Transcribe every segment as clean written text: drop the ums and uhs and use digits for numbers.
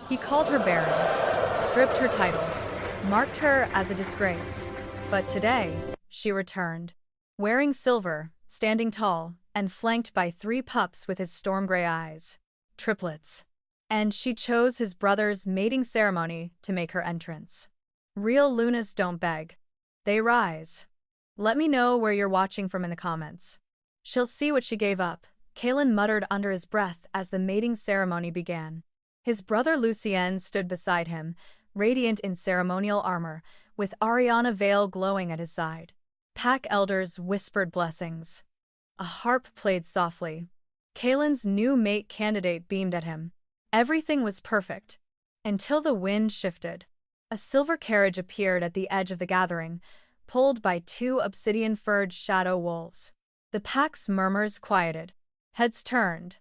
He called her Barren, stripped her title, marked her as a disgrace. But today, she returned, wearing silver, standing tall, and flanked by 3 pups with his storm gray eyes. Triplets. And she chose his brother's mating ceremony to make her entrance. Real Lunas don't beg. They rise. Let me know where you're watching from in the comments. She'll see what she gave up, Kalen muttered under his breath as the mating ceremony began. His brother Lucien stood beside him, radiant in ceremonial armor, with Ariana veil glowing at his side. Pack elders whispered blessings. A harp played softly. Kalen's new mate candidate beamed at him. Everything was perfect. Until the wind shifted. A silver carriage appeared at the edge of the gathering, pulled by 2 obsidian-furred shadow wolves. The pack's murmurs quieted. Heads turned.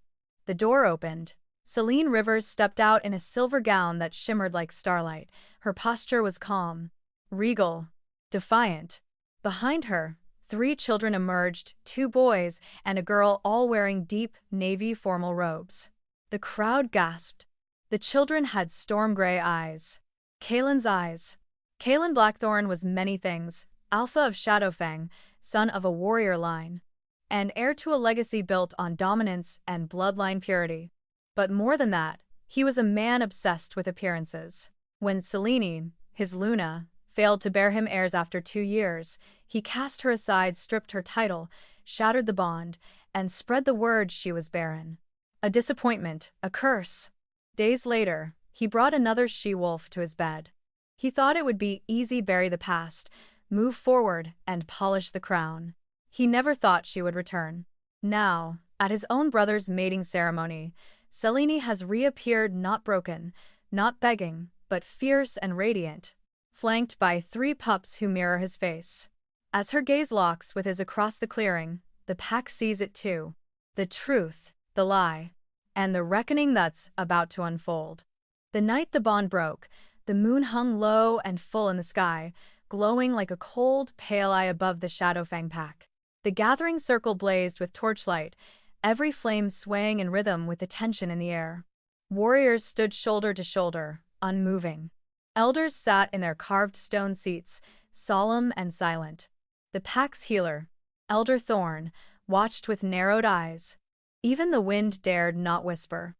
The door opened. Celine Rivers stepped out in a silver gown that shimmered like starlight. Her posture was calm, regal, defiant. Behind her, 3 children emerged, 2 boys and a girl, all wearing deep, navy formal robes. The crowd gasped. The children had storm gray eyes. Kalen's eyes. Kalen Blackthorn was many things: alpha of Shadowfang, son of a warrior line, and heir to a legacy built on dominance and bloodline purity. But more than that, he was a man obsessed with appearances. When Selene, his Luna, failed to bear him heirs after 2 years, he cast her aside, stripped her title, shattered the bond, and spread the word she was barren. A disappointment, a curse. Days later, he brought another she-wolf to his bed. He thought it would be easy: bury the past, move forward, and polish the crown. He never thought she would return. Now, at his own brother's mating ceremony, Selene has reappeared, not broken, not begging, but fierce and radiant, flanked by 3 pups who mirror his face. As her gaze locks with his across the clearing, the pack sees it too. The truth, the lie, and the reckoning that's about to unfold. The night the bond broke, the moon hung low and full in the sky, glowing like a cold, pale eye above the Shadowfang pack. The gathering circle blazed with torchlight, every flame swaying in rhythm with the tension in the air. Warriors stood shoulder to shoulder, unmoving. Elders sat in their carved stone seats, solemn and silent. The pack's healer, Elder Thorn, watched with narrowed eyes. Even the wind dared not whisper.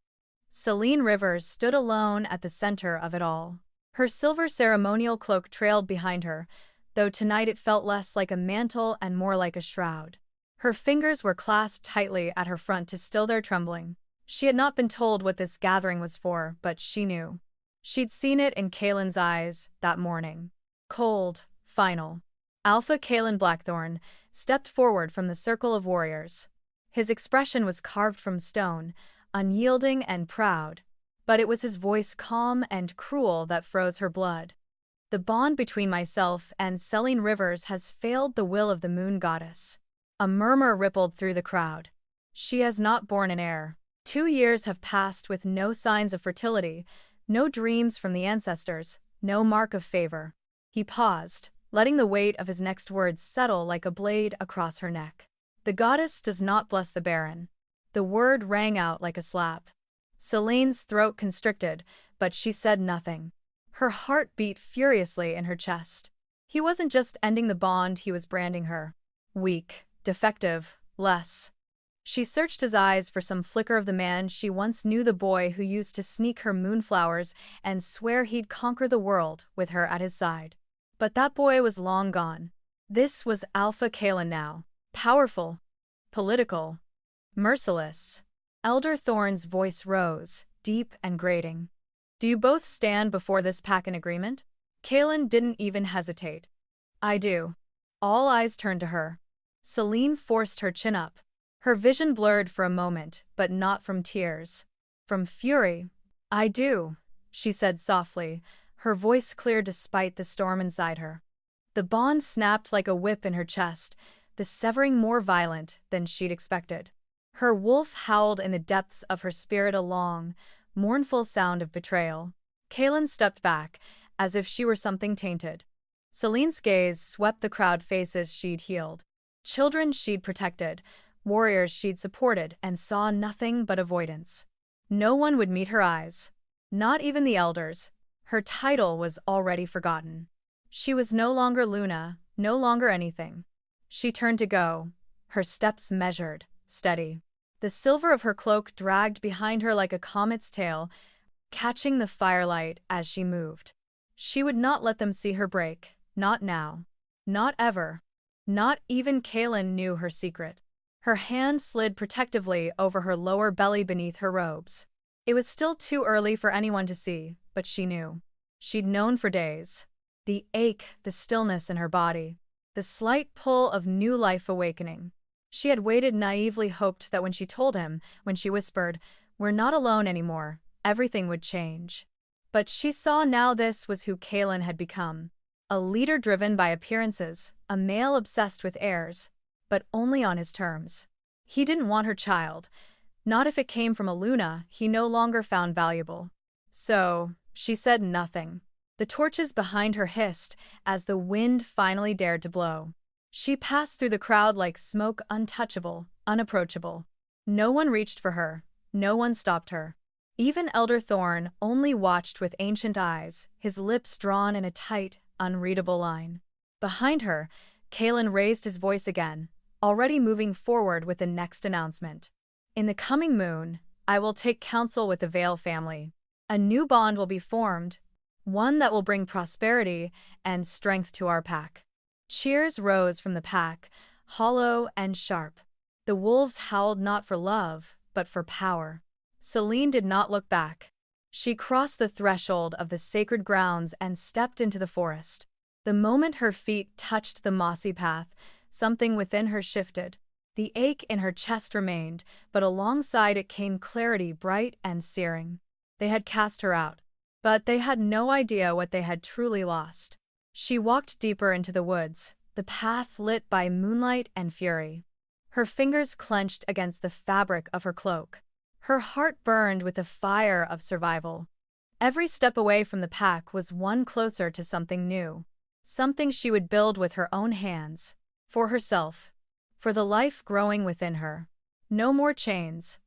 Celine Rivers stood alone at the center of it all. Her silver ceremonial cloak trailed behind her, though tonight it felt less like a mantle and more like a shroud. Her fingers were clasped tightly at her front to still their trembling. She had not been told what this gathering was for, but she knew. She'd seen it in Kalen's eyes that morning. Cold, final. Alpha Kalen Blackthorn stepped forward from the circle of warriors. His expression was carved from stone, unyielding and proud, but it was his voice, calm and cruel, that froze her blood. The bond between myself and Celine Rivers has failed the will of the moon goddess. A murmur rippled through the crowd. She has not borne an heir. 2 years have passed with no signs of fertility, no dreams from the ancestors, no mark of favor. He paused, letting the weight of his next words settle like a blade across her neck. The goddess does not bless the barren. The word rang out like a slap. Celine's throat constricted, but she said nothing. Her heart beat furiously in her chest. He wasn't just ending the bond, he was branding her. Weak, defective, less. She searched his eyes for some flicker of the man she once knew, the boy who used to sneak her moonflowers and swear he'd conquer the world with her at his side. But that boy was long gone. This was Alpha Kalen now. Powerful, political, merciless. Elder Thorn's voice rose, deep and grating. Do you both stand before this pack in agreement? Kalen didn't even hesitate. I do. All eyes turned to her. Celine forced her chin up. Her vision blurred for a moment, but not from tears. From fury. I do, she said softly, her voice clear despite the storm inside her. The bond snapped like a whip in her chest, the severing more violent than she'd expected. Her wolf howled in the depths of her spirit, a long, mournful sound of betrayal. Kalen stepped back, as if she were something tainted. Celine's gaze swept the crowd, faces she'd healed, children she'd protected, warriors she'd supported, and saw nothing but avoidance. No one would meet her eyes. Not even the elders. Her title was already forgotten. She was no longer Luna, no longer anything. She turned to go, her steps measured, steady. The silver of her cloak dragged behind her like a comet's tail, catching the firelight as she moved. She would not let them see her break, not now. Not ever. Not even Kaelin knew her secret. Her hand slid protectively over her lower belly beneath her robes. It was still too early for anyone to see, but she knew. She'd known for days. The ache, the stillness in her body, the slight pull of new life awakening. She had waited, naively hoped that when she told him, when she whispered, "We're not alone anymore," everything would change. But she saw now this was who Kaelin had become. A leader driven by appearances, a male obsessed with heirs, but only on his terms. He didn't want her child. Not if it came from a Luna he no longer found valuable. So, she said nothing. The torches behind her hissed as the wind finally dared to blow. She passed through the crowd like smoke, untouchable, unapproachable. No one reached for her. No one stopped her. Even Elder Thorn only watched with ancient eyes, his lips drawn in a tight, unreadable line. Behind her, Kaelin raised his voice again, already moving forward with the next announcement. "In the coming moon, I will take counsel with the Vale family. A new bond will be formed, one that will bring prosperity and strength to our pack." Cheers rose from the pack, hollow and sharp. The wolves howled not for love, but for power. Celine did not look back. She crossed the threshold of the sacred grounds and stepped into the forest. The moment her feet touched the mossy path, something within her shifted. The ache in her chest remained, but alongside it came clarity, bright and searing. They had cast her out, but they had no idea what they had truly lost. She walked deeper into the woods, the path lit by moonlight and fury. Her fingers clenched against the fabric of her cloak. Her heart burned with the fire of survival. Every step away from the pack was one closer to something new. Something she would build with her own hands. For herself. For the life growing within her. No more chains.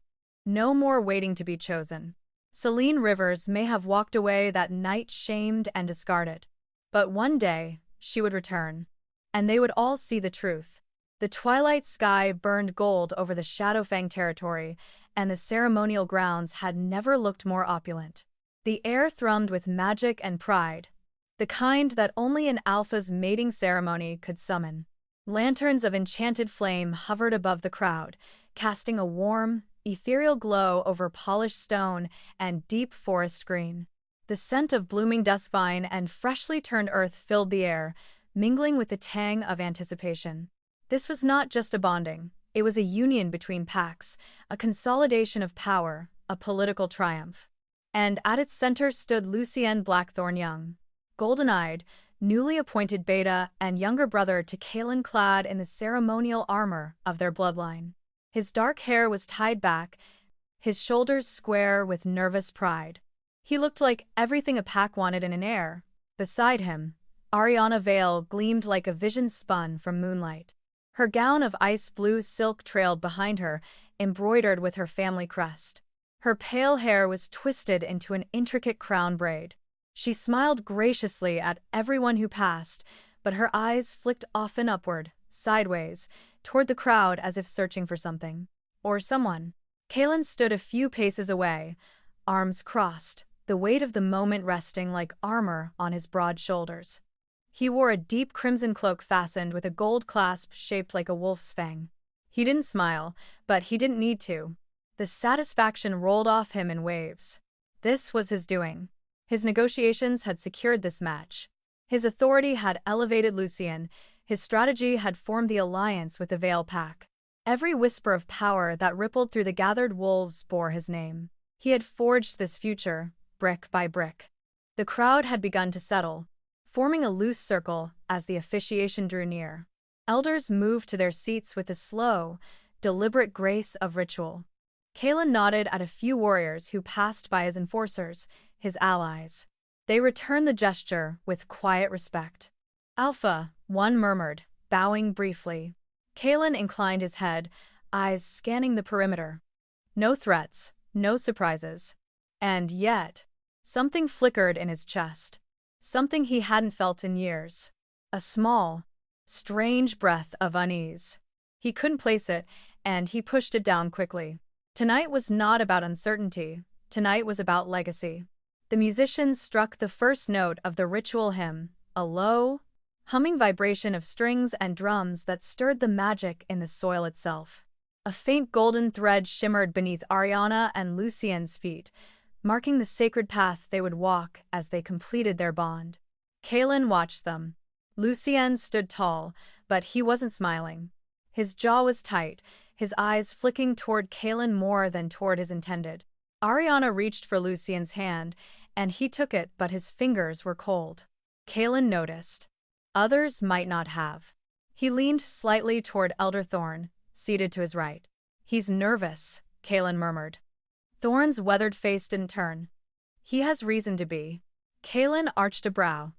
No more waiting to be chosen. Celine Rivers may have walked away that night shamed and discarded. But one day, she would return. And they would all see the truth. The twilight sky burned gold over the Shadowfang territory, and the ceremonial grounds had never looked more opulent. The air thrummed with magic and pride, the kind that only an alpha's mating ceremony could summon. Lanterns of enchanted flame hovered above the crowd, casting a warm, ethereal glow over polished stone and deep forest green. The scent of blooming duskvine and freshly turned earth filled the air, mingling with the tang of anticipation. This was not just a bonding. It was a union between packs, a consolidation of power, a political triumph. And at its center stood Lucien Blackthorn Young, golden-eyed, newly appointed beta and younger brother to Kaelin, clad in the ceremonial armor of their bloodline. His dark hair was tied back, his shoulders square with nervous pride. He looked like everything a pack wanted in an heir. Beside him, Ariana Vale gleamed like a vision spun from moonlight. Her gown of ice blue silk trailed behind her, embroidered with her family crest. Her pale hair was twisted into an intricate crown braid. She smiled graciously at everyone who passed, but her eyes flicked often upward, sideways, toward the crowd as if searching for something. Or someone. Kaelin stood a few paces away, arms crossed, the weight of the moment resting like armor on his broad shoulders. He wore a deep crimson cloak fastened with a gold clasp shaped like a wolf's fang. He didn't smile, but he didn't need to. The satisfaction rolled off him in waves. This was his doing. His negotiations had secured this match. His authority had elevated Lucien. His strategy had formed the alliance with the Vale Pack. Every whisper of power that rippled through the gathered wolves bore his name. He had forged this future, brick by brick. The crowd had begun to settle, forming a loose circle as the officiation drew near. Elders moved to their seats with the slow, deliberate grace of ritual. Kaelin nodded at a few warriors who passed by as enforcers, his allies. They returned the gesture with quiet respect. "Alpha," one murmured, bowing briefly. Kaelin inclined his head, eyes scanning the perimeter. No threats, no surprises. And yet, Something flickered in his chest. Something he hadn't felt in years. A small, strange breath of unease. He couldn't place it, and he pushed it down quickly. Tonight was not about uncertainty. Tonight was about legacy. The musicians struck the first note of the ritual hymn, a low, humming vibration of strings and drums that stirred the magic in the soil itself. A faint golden thread shimmered beneath Ariana and Lucien's feet, marking the sacred path they would walk as they completed their bond. Kaelin watched them. Lucien stood tall, but he wasn't smiling. His jaw was tight, his eyes flicking toward Kaelin more than toward his intended. Ariana reached for Lucien's hand, and he took it, but his fingers were cold. Kaelin noticed. Others might not have. He leaned slightly toward Elder Thorn, seated to his right. "He's nervous," Kaelin murmured. Thorn's weathered face didn't turn. "He has reason to be." Kaelin arched a brow.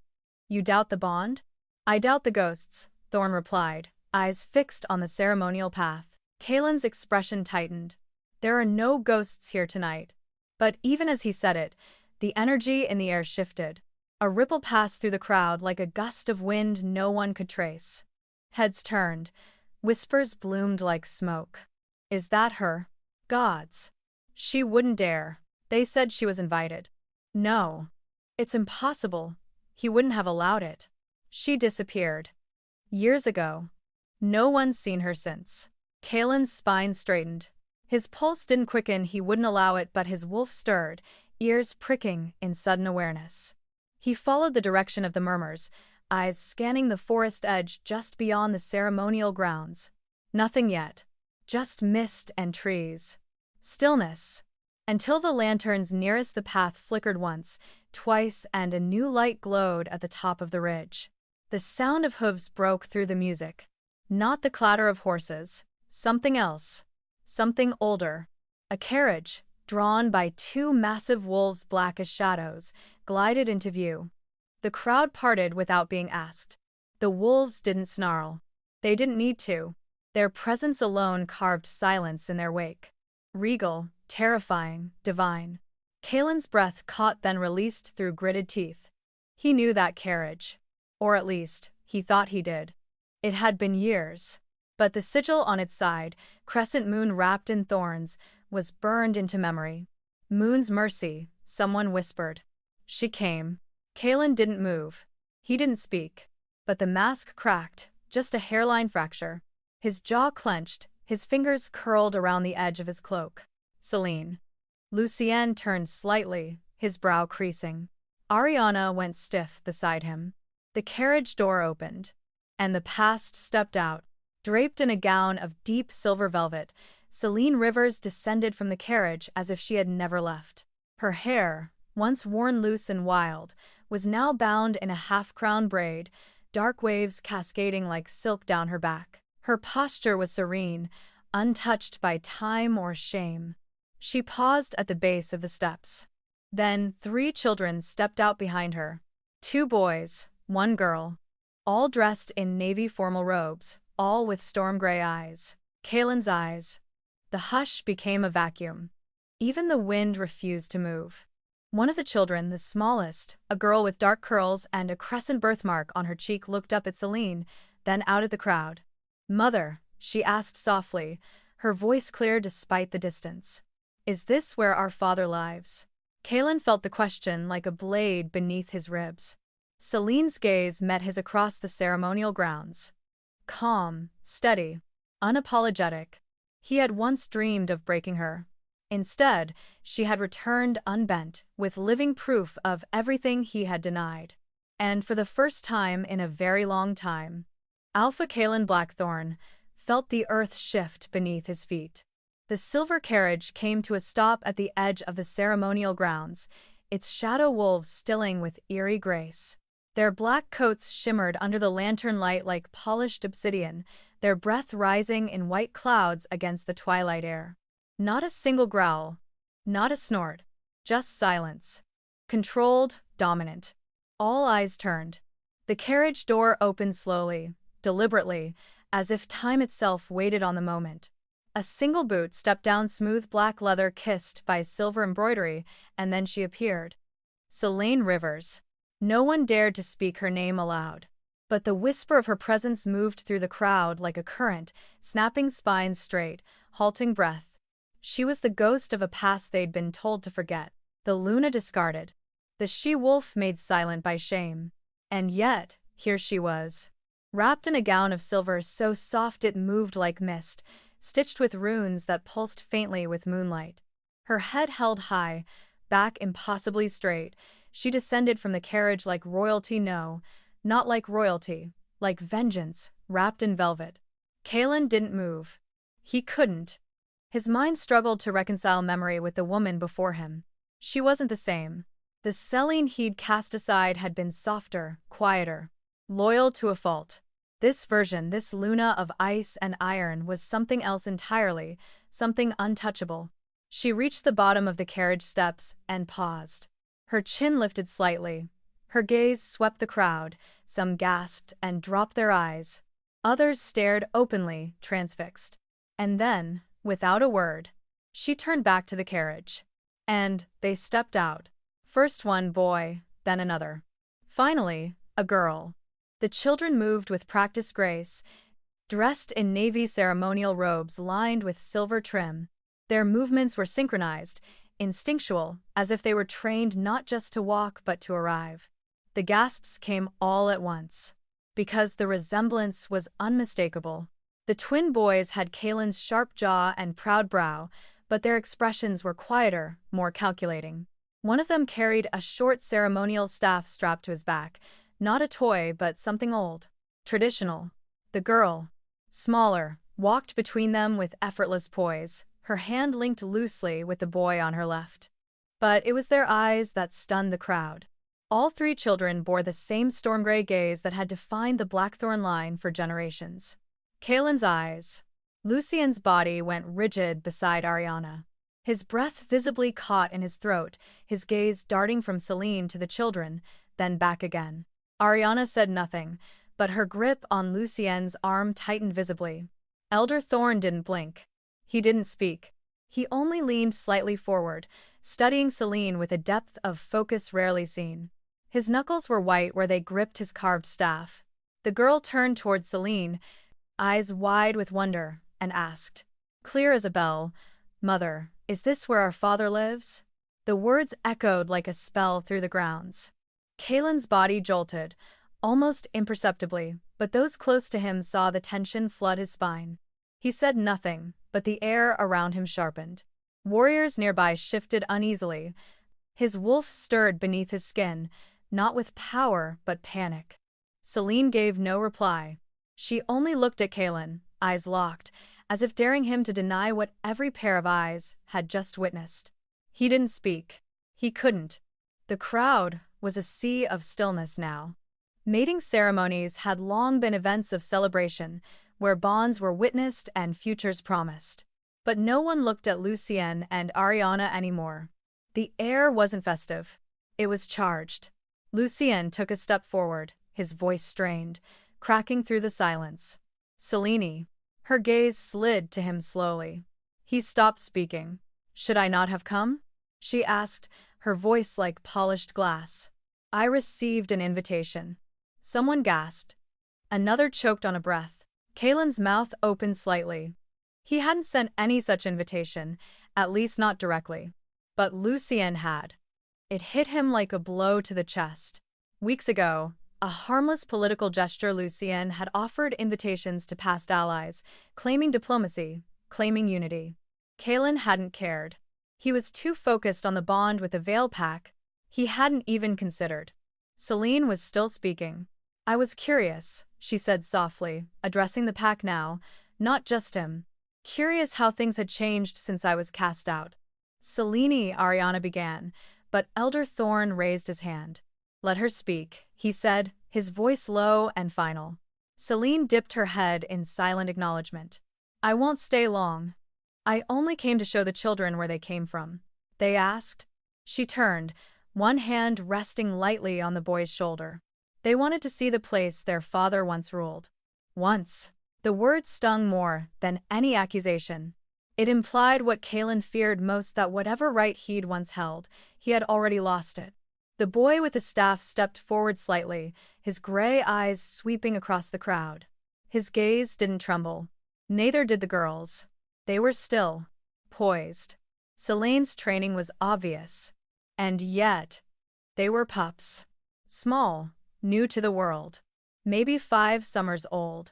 "You doubt the bond?" "I doubt the ghosts," Thorn replied, eyes fixed on the ceremonial path. Kaelin's expression tightened. "There are no ghosts here tonight." But even as he said it, the energy in the air shifted. A ripple passed through the crowd like a gust of wind no one could trace. Heads turned. Whispers bloomed like smoke. "Is that her?" "Gods. She wouldn't dare. They said she was invited." "No. It's impossible. He wouldn't have allowed it." "She disappeared. Years ago. No one's seen her since." Kaelin's spine straightened. His pulse didn't quicken, he wouldn't allow it, but his wolf stirred, ears pricking in sudden awareness. He followed the direction of the murmurs, eyes scanning the forest edge just beyond the ceremonial grounds. Nothing yet. Just mist and trees. Stillness. Until the lanterns nearest the path flickered once, twice, and a new light glowed at the top of the ridge. The sound of hooves broke through the music. Not the clatter of horses. Something else. Something older. A carriage, drawn by two massive wolves black as shadows, glided into view. The crowd parted without being asked. The wolves didn't snarl. They didn't need to. Their presence alone carved silence in their wake. Regal, terrifying, divine. Kaelin's breath caught then released through gritted teeth. He knew that carriage. Or at least, he thought he did. It had been years. But the sigil on its side, crescent moon wrapped in thorns, was burned into memory. "Moon's mercy," someone whispered. She came. Kaelin didn't move. He didn't speak. But the mask cracked, just a hairline fracture. His jaw clenched, his fingers curled around the edge of his cloak. "Celine." Lucien turned slightly, his brow creasing. Ariana went stiff beside him. The carriage door opened, and the past stepped out. Draped in a gown of deep silver velvet, Celine Rivers descended from the carriage as if she had never left. Her hair, once worn loose and wild, was now bound in a half-crown braid, dark waves cascading like silk down her back. Her posture was serene, untouched by time or shame. She paused at the base of the steps. Then 3 children stepped out behind her. 2 boys, 1 girl. All dressed in navy formal robes, all with storm-gray eyes. Kaelin's eyes. The hush became a vacuum. Even the wind refused to move. One of the children, the smallest, a girl with dark curls and a crescent birthmark on her cheek, looked up at Celine, then out at the crowd. "Mother," she asked softly, her voice clear despite the distance. "Is this where our father lives?" Kaelin felt the question like a blade beneath his ribs. Celine's gaze met his across the ceremonial grounds. Calm, steady, unapologetic. He had once dreamed of breaking her. Instead, she had returned unbent, with living proof of everything he had denied. And for the first time in a very long time, Alpha Kaelin Blackthorn felt the earth shift beneath his feet. The silver carriage came to a stop at the edge of the ceremonial grounds, its shadow wolves stilling with eerie grace. Their black coats shimmered under the lantern light like polished obsidian, their breath rising in white clouds against the twilight air. Not a single growl, not a snort, just silence. Controlled, dominant. All eyes turned. The carriage door opened slowly, deliberately, as if time itself waited on the moment. A single boot stepped down smooth black leather kissed by silver embroidery, and then she appeared. Selene Rivers. No one dared to speak her name aloud. But the whisper of her presence moved through the crowd like a current, snapping spines straight, halting breath. She was the ghost of a past they'd been told to forget. The Luna discarded. The she-wolf made silent by shame. And yet, here she was. Wrapped in a gown of silver so soft it moved like mist, stitched with runes that pulsed faintly with moonlight. Her head held high, back impossibly straight, she descended from the carriage like royalty. No, not like royalty, like vengeance, wrapped in velvet. Kalen didn't move. He couldn't. His mind struggled to reconcile memory with the woman before him. She wasn't the same. The Selene he'd cast aside had been softer, quieter, loyal to a fault. This version, this Luna of ice and iron, was something else entirely, something untouchable. She reached the bottom of the carriage steps and paused. Her chin lifted slightly. Her gaze swept the crowd. Some gasped and dropped their eyes. Others stared openly, transfixed. And then, without a word, she turned back to the carriage. And they stepped out. First one boy, then another. Finally, a girl. The children moved with practiced grace, dressed in navy ceremonial robes lined with silver trim. Their movements were synchronized, instinctual, as if they were trained not just to walk but to arrive. The gasps came all at once, because the resemblance was unmistakable. The twin boys had Kalen's sharp jaw and proud brow, but their expressions were quieter, more calculating. One of them carried a short ceremonial staff strapped to his back, not a toy but something old, traditional. The girl, smaller, walked between them with effortless poise, her hand linked loosely with the boy on her left. But it was their eyes that stunned the crowd. All three children bore the same storm-gray gaze that had defined the Blackthorn line for generations. Kalen's eyes. Lucien's body went rigid beside Ariana. His breath visibly caught in his throat, his gaze darting from Selene to the children, then back again. Ariana said nothing, but her grip on Lucien's arm tightened visibly. Elder Thorn didn't blink. He didn't speak. He only leaned slightly forward, studying Selene with a depth of focus rarely seen. His knuckles were white where they gripped his carved staff. The girl turned toward Selene, eyes wide with wonder, and asked, clear as a bell, "Mother, is this where our father lives?" The words echoed like a spell through the grounds. Kalen's body jolted, almost imperceptibly, but those close to him saw the tension flood his spine. He said nothing, but the air around him sharpened. Warriors nearby shifted uneasily. His wolf stirred beneath his skin, not with power but panic. Selene gave no reply. She only looked at Kalen, eyes locked, as if daring him to deny what every pair of eyes had just witnessed. He didn't speak. He couldn't. The crowd was a sea of stillness now. Mating ceremonies had long been events of celebration, where bonds were witnessed and futures promised. But no one looked at Lucien and Ariana anymore. The air wasn't festive. It was charged. Lucien took a step forward, his voice strained, cracking through the silence. Selene. Her gaze slid to him slowly. He stopped speaking. "Should I not have come?" she asked, her voice like polished glass. "I received an invitation." Someone gasped. Another choked on a breath. Kalen's mouth opened slightly. He hadn't sent any such invitation, at least not directly. But Lucien had. It hit him like a blow to the chest. Weeks ago, a harmless political gesture, Lucien had offered invitations to past allies, claiming diplomacy, claiming unity. Kalen hadn't cared. He was too focused on the bond with the Veil Pack. He hadn't even considered. Selene was still speaking. "I was curious," she said softly, addressing the pack now, not just him. "Curious how things had changed since I was cast out." "Selene," Ariana began, but Elder Thorn raised his hand. "Let her speak," he said, his voice low and final. Selene dipped her head in silent acknowledgement. "I won't stay long. I only came to show the children where they came from." They asked. She turned, one hand resting lightly on the boy's shoulder. "They wanted to see the place their father once ruled." Once. The word stung more than any accusation. It implied what Kalen feared most, that whatever right he'd once held, he had already lost it. The boy with the staff stepped forward slightly, his gray eyes sweeping across the crowd. His gaze didn't tremble. Neither did the girls. They were still, poised. Celane's training was obvious. And yet, they were pups. Small, new to the world. Maybe 5 summers old.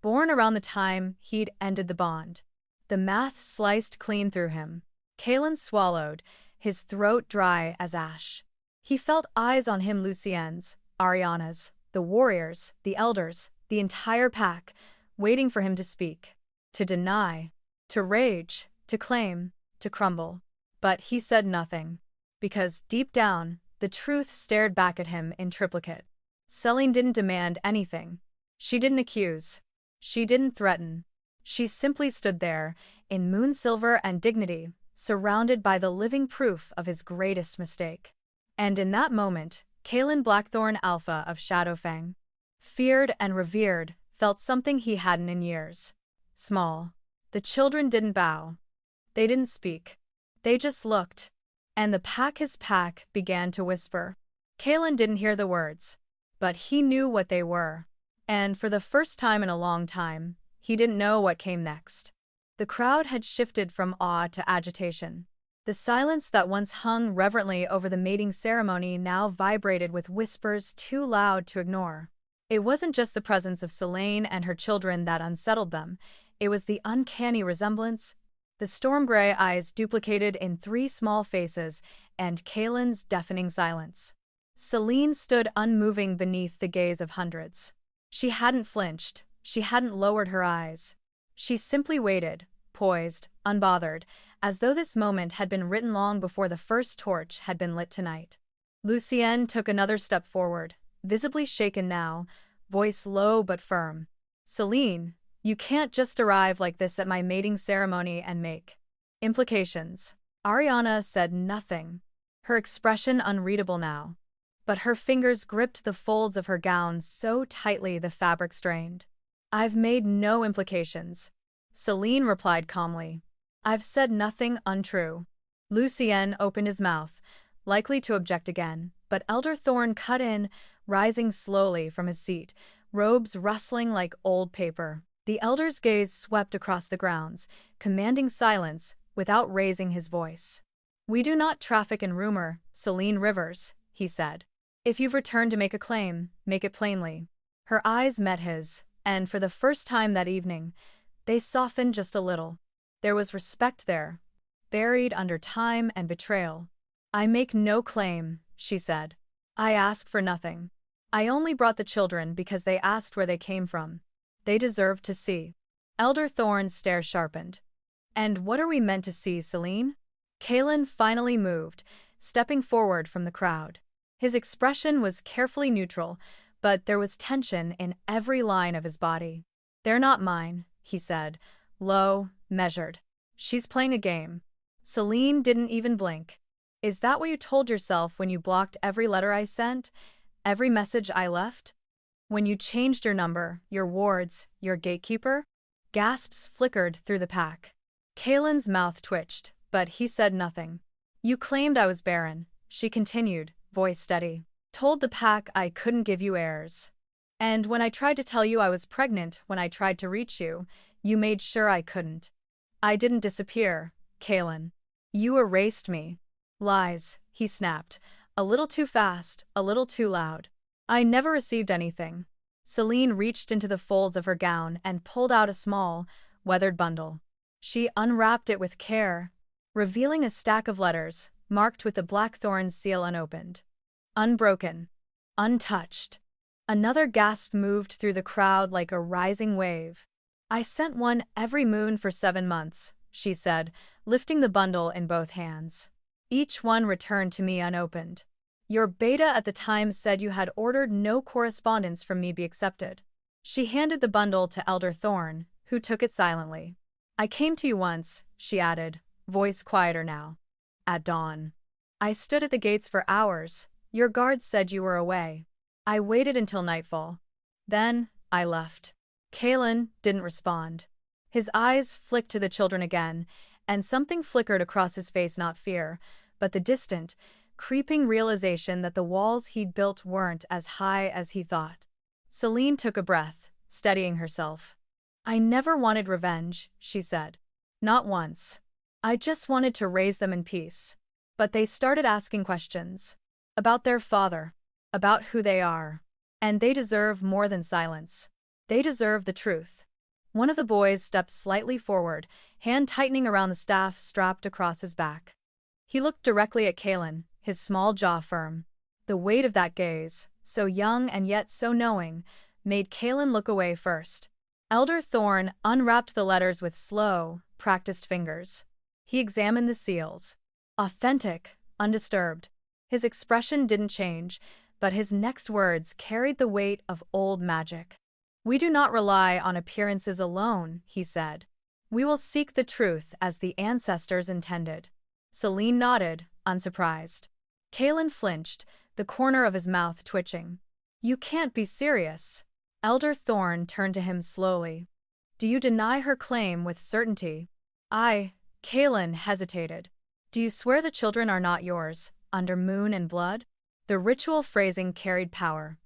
Born around the time he'd ended the bond. The math sliced clean through him. Kalen swallowed, his throat dry as ash. He felt eyes on him, Lucien's, Ariana's, the warriors, the elders, the entire pack, waiting for him to speak. To deny. To rage. To claim. To crumble. But he said nothing. Because, deep down, the truth stared back at him in triplicate. Celine didn't demand anything. She didn't accuse. She didn't threaten. She simply stood there, in moon silver and dignity, surrounded by the living proof of his greatest mistake. And in that moment, Kalen Blackthorn Alpha of Shadowfang, feared and revered, felt something he hadn't in years. Small. The children didn't bow. They didn't speak. They just looked. And his pack began to whisper. Kalen didn't hear the words. But he knew what they were. And for the first time in a long time, he didn't know what came next. The crowd had shifted from awe to agitation. The silence that once hung reverently over the mating ceremony now vibrated with whispers too loud to ignore. It wasn't just the presence of Selene and her children that unsettled them. It was the uncanny resemblance, the storm-gray eyes duplicated in 3 small faces, and Kalen's deafening silence. Selene stood unmoving beneath the gaze of hundreds. She hadn't flinched. She hadn't lowered her eyes. She simply waited, poised, unbothered, as though this moment had been written long before the first torch had been lit tonight. Lucienne took another step forward, visibly shaken now, voice low but firm. Selene, you can't just arrive like this at my mating ceremony and make implications. Ariana said nothing, her expression unreadable now. But her fingers gripped the folds of her gown so tightly the fabric strained. I've made no implications, Selene replied calmly. I've said nothing untrue. Lucien opened his mouth, likely to object again, but Elder Thorn cut in, rising slowly from his seat, robes rustling like old paper. The elder's gaze swept across the grounds, commanding silence without raising his voice. We do not traffic in rumor, Selene Rivers, he said. If you've returned to make a claim, make it plainly. Her eyes met his, and for the first time that evening, they softened just a little. There was respect there, buried under time and betrayal. I make no claim, she said. I ask for nothing. I only brought the children because they asked where they came from. They deserved to see. Elder Thorn's stare sharpened. And what are we meant to see, Selene? Kalen finally moved, stepping forward from the crowd. His expression was carefully neutral, but there was tension in every line of his body. They're not mine, he said, low, measured. She's playing a game. Selene didn't even blink. Is that what you told yourself when you blocked every letter I sent? Every message I left? When you changed your number, your wards, your gatekeeper? Gasps flickered through the pack. Kalen's mouth twitched, but he said nothing. You claimed I was barren, she continued, voice steady. Told the pack I couldn't give you heirs. And when I tried to tell you I was pregnant when I tried to reach you, you made sure I couldn't. I didn't disappear, Kalen. You erased me. Lies, he snapped, a little too fast, a little too loud. I never received anything. Selene reached into the folds of her gown and pulled out a small, weathered bundle. She unwrapped it with care, revealing a stack of letters, marked with the Blackthorn seal unopened. Unbroken. Untouched. Another gasp moved through the crowd like a rising wave. I sent one every moon for 7 months, she said, lifting the bundle in both hands. Each one returned to me unopened. Your beta at the time said you had ordered no correspondence from me be accepted. She handed the bundle to Elder Thorn, who took it silently. I came to you once, she added, voice quieter now. At dawn. I stood at the gates for hours. Your guards said you were away. I waited until nightfall. Then, I left. Kalen didn't respond. His eyes flicked to the children again, and something flickered across his face, not fear, but the distant, creeping realization that the walls he'd built weren't as high as he thought. Celine took a breath, steadying herself. "I never wanted revenge," she said. "Not once. I just wanted to raise them in peace." But they started asking questions. About their father. About who they are. And they deserve more than silence. They deserve the truth. One of the boys stepped slightly forward, hand tightening around the staff strapped across his back. He looked directly at Kaelin, his small jaw firm. The weight of that gaze, so young and yet so knowing, made Kaelin look away first. Elder Thorn unwrapped the letters with slow, practiced fingers. He examined the seals. Authentic, undisturbed. His expression didn't change, but his next words carried the weight of old magic. "We do not rely on appearances alone," he said. "We will seek the truth as the ancestors intended." Celine nodded, unsurprised. Kaelin flinched, the corner of his mouth twitching. "You can't be serious." Elder Thorn turned to him slowly. "Do you deny her claim with certainty?" Kaelin hesitated. "Do you swear the children are not yours, under moon and blood?" The ritual phrasing carried power.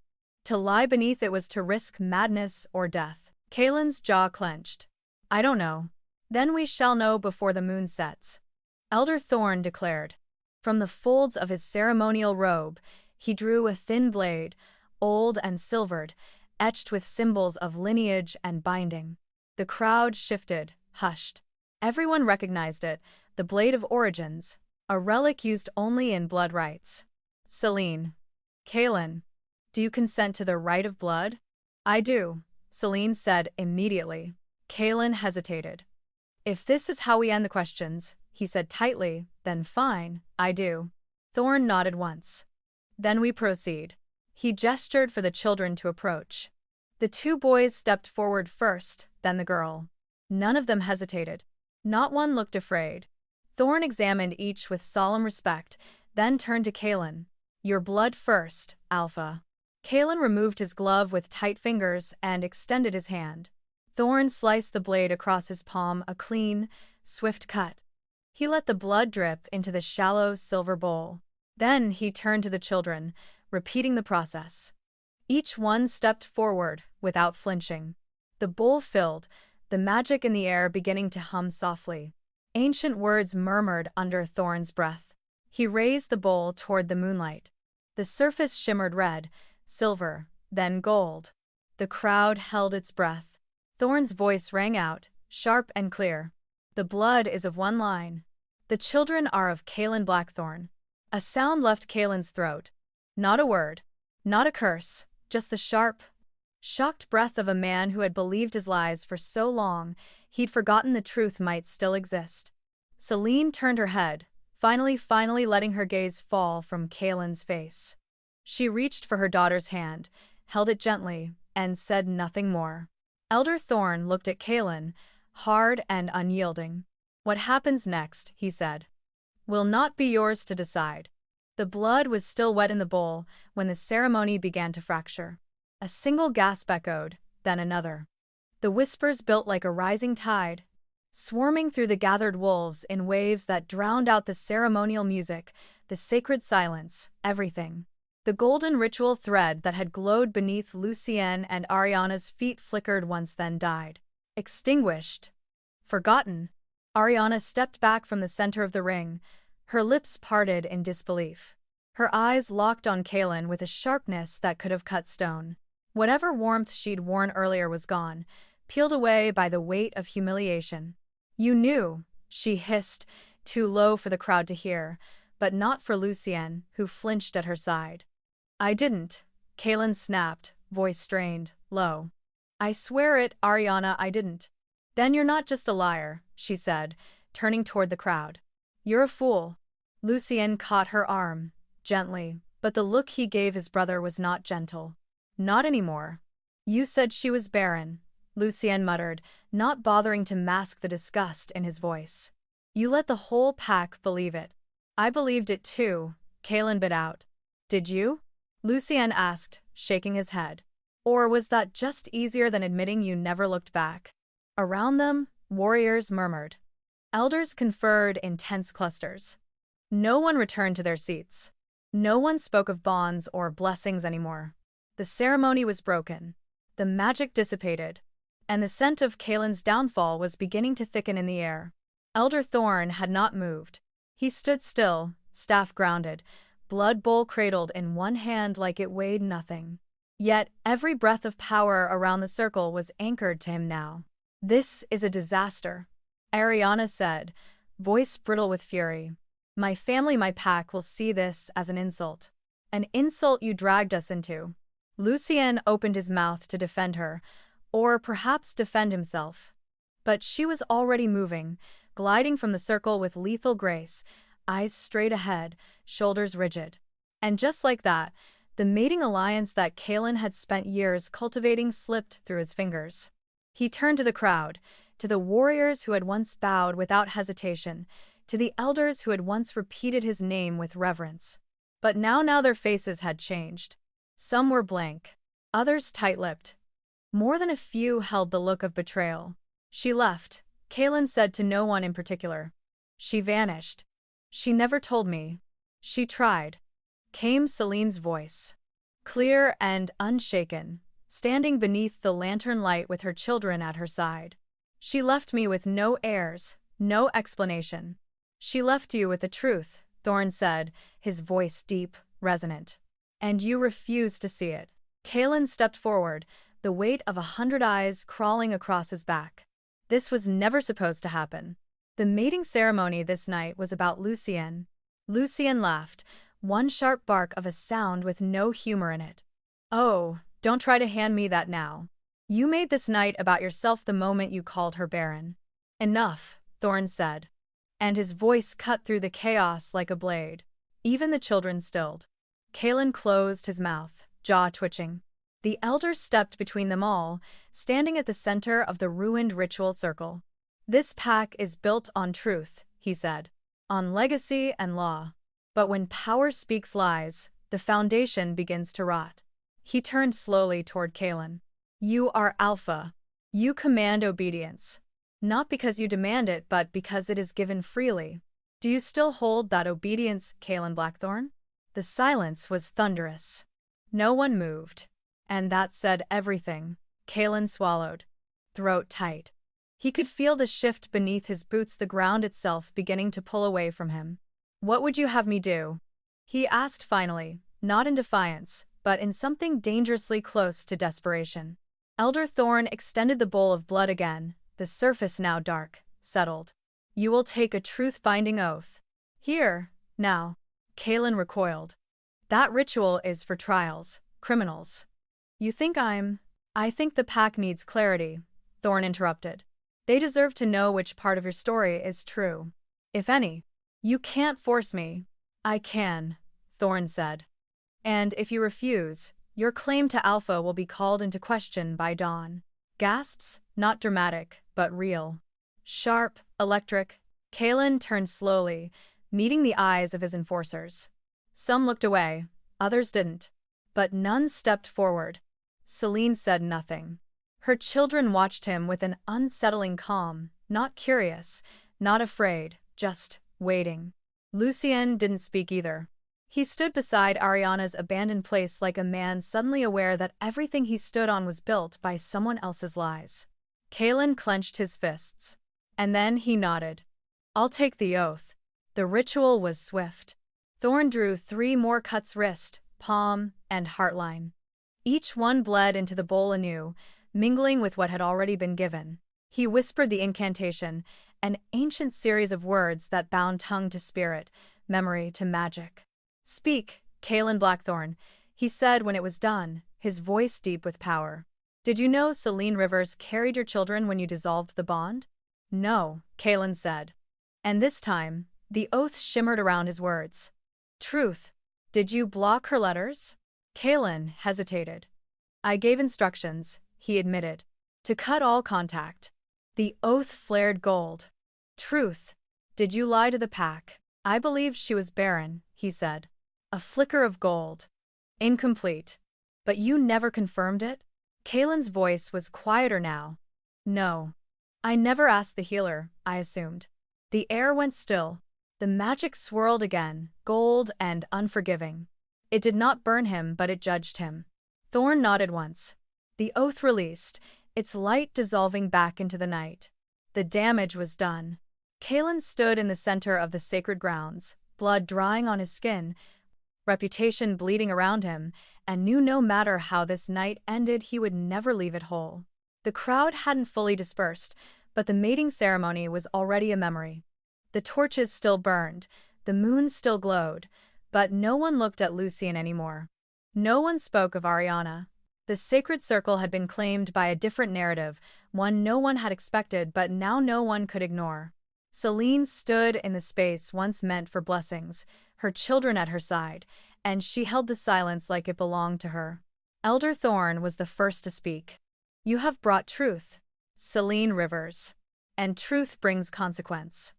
To lie beneath it was to risk madness or death. Kaelin's jaw clenched. "I don't know." "Then we shall know before the moon sets," Elder Thorn declared. From the folds of his ceremonial robe, he drew a thin blade, old and silvered, etched with symbols of lineage and binding. The crowd shifted, hushed. Everyone recognized it, the blade of origins, a relic used only in blood rites. Celine. "Kaelin. Do you consent to the right of blood?" "I do," Celine said immediately. Kaelin hesitated. "If this is how we end the questions," he said tightly, "then fine, I do." Thorn nodded once. "Then we proceed." He gestured for the children to approach. The two boys stepped forward first, then the girl. None of them hesitated. Not one looked afraid. Thorn examined each with solemn respect, then turned to Kaelin. "Your blood first, Alpha." Kaelin removed his glove with tight fingers and extended his hand. Thorn sliced the blade across his palm, a clean, swift cut. He let the blood drip into the shallow silver bowl. Then he turned to the children, repeating the process. Each one stepped forward, without flinching. The bowl filled, the magic in the air beginning to hum softly. Ancient words murmured under Thorn's breath. He raised the bowl toward the moonlight. The surface shimmered red, silver, then gold. The crowd held its breath. Thorn's voice rang out, sharp and clear. "The blood is of one line. The children are of Kaelin Blackthorn." A sound left Kaelin's throat. Not a word. Not a curse. Just the sharp, shocked breath of a man who had believed his lies for so long, he'd forgotten the truth might still exist. Celine turned her head, finally letting her gaze fall from Kaelin's face. She reached for her daughter's hand, held it gently, and said nothing more. Elder Thorn looked at Kaelin, hard and unyielding. "What happens next," he said, "will not be yours to decide." The blood was still wet in the bowl when the ceremony began to fracture. A single gasp echoed, then another. The whispers built like a rising tide, swarming through the gathered wolves in waves that drowned out the ceremonial music, the sacred silence, everything. The golden ritual thread that had glowed beneath Lucienne and Ariana's feet flickered once then died. Extinguished. Forgotten. Ariana stepped back from the center of the ring, her lips parted in disbelief. Her eyes locked on Kaelin with a sharpness that could have cut stone. Whatever warmth she'd worn earlier was gone, peeled away by the weight of humiliation. "You knew," she hissed, too low for the crowd to hear, but not for Lucienne, who flinched at her side. "I didn't," Kaelin snapped, voice strained, low. "I swear it, Ariana, I didn't." "Then you're not just a liar," she said, turning toward the crowd. "You're a fool." Lucienne caught her arm, gently, but the look he gave his brother was not gentle. "Not anymore." "You said she was barren," Lucienne muttered, not bothering to mask the disgust in his voice. "You let the whole pack believe it." "I believed it too," Kaelin bit out. "Did you?" Lucienne asked, shaking his head. "Or was that just easier than admitting you never looked back?" Around them, warriors murmured. Elders conferred in tense clusters. No one returned to their seats. No one spoke of bonds or blessings anymore. The ceremony was broken. The magic dissipated. And the scent of Kaelin's downfall was beginning to thicken in the air. Elder Thorn had not moved. He stood still, staff grounded, blood bowl cradled in one hand like it weighed nothing. Yet every breath of power around the circle was anchored to him now. "This is a disaster," Ariana said, voice brittle with fury. "My family, my pack will see this as an insult. An insult you dragged us into." Lucien opened his mouth to defend her, or perhaps defend himself. But she was already moving, gliding from the circle with lethal grace, eyes straight ahead, shoulders rigid. And just like that, the mating alliance that Kaelin had spent years cultivating slipped through his fingers. He turned to the crowd, to the warriors who had once bowed without hesitation, to the elders who had once repeated his name with reverence. But now their faces had changed. Some were blank, others tight-lipped. More than a few held the look of betrayal. "She left," Kaelin said to no one in particular. "She vanished. She never told me. She tried," came Celine's voice. Clear and unshaken, standing beneath the lantern light with her children at her side. "She left me with no heirs, no explanation. She left you with the truth," Thorn said, his voice deep, resonant. "And you refused to see it." Kaelin stepped forward, the weight of 100 eyes crawling across his back. This was never supposed to happen. The mating ceremony this night was about Lucien. Lucien laughed, one sharp bark of a sound with no humor in it. "Oh, don't try to hand me that now. You made this night about yourself the moment you called her Barren." "Enough," Thorn said. And his voice cut through the chaos like a blade. Even the children stilled. Kaelin closed his mouth, jaw twitching. The elders stepped between them all, standing at the center of the ruined ritual circle. "This pack is built on truth," he said. "On legacy and law. But when power speaks lies, the foundation begins to rot." He turned slowly toward Kaelin. "You are Alpha. You command obedience. Not because you demand it, but because it is given freely. Do you still hold that obedience, Kaelin Blackthorn?" The silence was thunderous. No one moved. And that said everything. Kaelin swallowed, throat tight. He could feel the shift beneath his boots, the ground itself beginning to pull away from him. "What would you have me do?" he asked finally, not in defiance, but in something dangerously close to desperation. Elder Thorn extended the bowl of blood again, the surface now dark, settled. "You will take a truth-binding oath. Here, now." Kaelin recoiled. "That ritual is for trials, criminals." "You think I think the pack needs clarity," Thorn interrupted. "They deserve to know which part of your story is true, if any." "You can't force me." "I can," Thorn said. "And if you refuse, your claim to Alpha will be called into question by dawn." Gasps, not dramatic, but real. Sharp, electric. Kaelin turned slowly, meeting the eyes of his enforcers. Some looked away, others didn't. But none stepped forward. Celine said nothing. Her children watched him with an unsettling calm, not curious, not afraid, just waiting. Lucien didn't speak either. He stood beside Ariana's abandoned place like a man suddenly aware that everything he stood on was built by someone else's lies. Kaelin clenched his fists. And then he nodded. "I'll take the oath." The ritual was swift. Thorn drew 3 more cuts: wrist, palm, and heartline. Each one bled into the bowl anew, mingling with what had already been given. He whispered the incantation, an ancient series of words that bound tongue to spirit, memory to magic. "Speak, Kaelin Blackthorn," he said when it was done, his voice deep with power. "Did you know Celine Rivers carried your children when you dissolved the bond?" "No," Kaelin said. And this time, the oath shimmered around his words. "Truth. Did you block her letters?" Kaelin hesitated. "I gave instructions," he admitted, "to cut all contact." The oath flared gold. "Truth. Did you lie to the pack?" "I believed she was Barren," he said. A flicker of gold. "Incomplete. But you never confirmed it?" Kaelin's voice was quieter now. "No. I never asked the healer, I assumed." The air went still. The magic swirled again, gold and unforgiving. It did not burn him, but it judged him. Thorn nodded once. The oath released, its light dissolving back into the night. The damage was done. Kalen stood in the center of the sacred grounds, blood drying on his skin, reputation bleeding around him, and knew no matter how this night ended, he would never leave it whole. The crowd hadn't fully dispersed, but the mating ceremony was already a memory. The torches still burned, the moon still glowed, but no one looked at Lucien anymore. No one spoke of Ariana. The sacred circle had been claimed by a different narrative, one no one had expected but now no one could ignore. Celine stood in the space once meant for blessings, her children at her side, and she held the silence like it belonged to her. Elder Thorn was the first to speak. "You have brought truth, Celine Rivers. And truth brings consequence.